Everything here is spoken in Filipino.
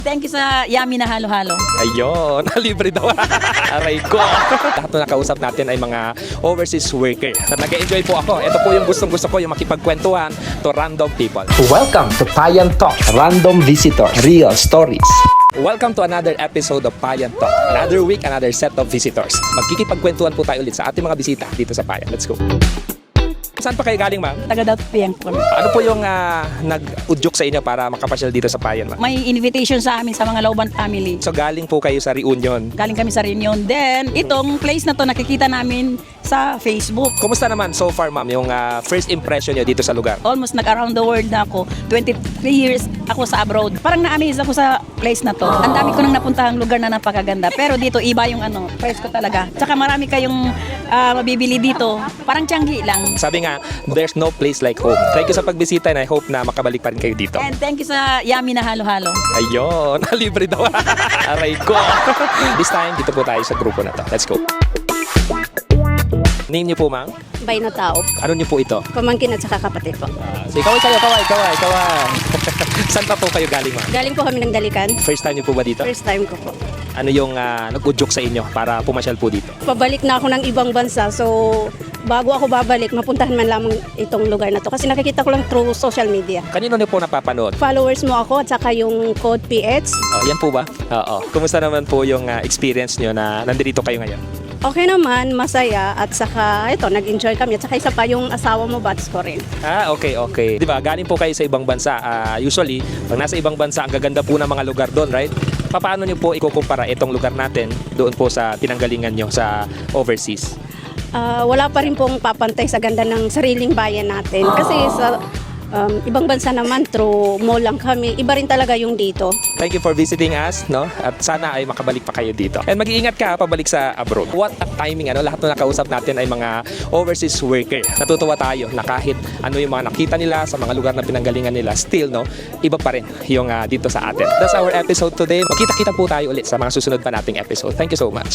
Thank you sa yummy na halo-halo. Ayun, libre daw. Aray ko. Lahat na nakausap natin ay mga overseas worker. At nag-enjoy po ako. Ito po yung gustong-gusto ko, yung makipagkwentuhan to random people. Welcome to Payan Talk, Random Visitor, Real Stories. Welcome to another episode of Payan Talk. Another week, another set of visitors. Magkikipagkwentuhan po tayo ulit sa ating mga bisita dito sa Payan. Let's go. Saan pa kayo galing, ma'am? Taga Daut Piang po. Ano po yung nag-udyok sa inyo para makapasyal dito sa Payan, ma'am? May invitation sa amin sa mga Lauban family. So galing po kayo sa reunion. Galing kami sa Reunion. Then, itong place na to nakikita namin sa Facebook. Kumusta naman so far, ma'am, yung first impression nyo dito sa lugar? Almost nag-around the world na ako. 23 years ako sa abroad. Parang na-amaze ako sa place na to. Ang dami ko nang napuntahang lugar na napakaganda. Pero dito, iba yung price ko talaga. Tsaka marami kayong mabibili dito. Parang Tianggi lang. Sabi nga, there's no place like home. Thank you sa pagbisita and I hope na makabalik pa rin kayo dito. And thank you sa yummy na halo-halo. Ayun, libre daw. Aray ko. This time, dito po tayo sa grupo na to. Let's go. Name niyo po, ma'am? Bay na tao. Ano niyo po ito? Pamangkin at saka kapatid po. So, kaway. Saan pa po kayo galing, ma'am? Galing po kami ng Dalikan. First time niyo po ba dito? First time ko po. Ano yung nag-udyok sa inyo para pumasyal po dito? Pabalik na ako ng ibang bansa. So, bago ako babalik, mapuntahan man lamang itong lugar na to. Kasi nakikita ko lang through social media. Kanino niyo po napapanood? Followers mo ako at saka yung code PH. Oh, yan po ba? Oo. Kumusta naman po yung experience niyo na nandito kayo ngayon? Okay naman, masaya. At saka, ito, nag-enjoy kami. At saka isa pa yung asawa mo, bats ko rin. Okay. Di ba, galing po kayo sa ibang bansa. Usually, pag nasa ibang bansa, ang gaganda po ng mga lugar doon, right? Paano niyo po ikukumpara itong lugar natin doon po sa pinanggalingan niyo sa overseas? Wala pa rin pong papantay sa ganda ng sariling bayan natin. Kasi sa ibang bansa naman, through mall lang kami. Iba rin talaga yung dito. Thank you for visiting us, no? At sana ay makabalik pa kayo dito. And mag-iingat ka pabalik sa abroad. What a timing, ano? Lahat na nakausap natin ay mga overseas worker. Natutuwa tayo na kahit ano yung mga nakita nila sa mga lugar na pinanggalingan nila, still, no? Iba pa rin yung dito sa atin. That's our episode today. Magkita-kita po tayo ulit sa mga susunod pa nating episode. Thank you so much.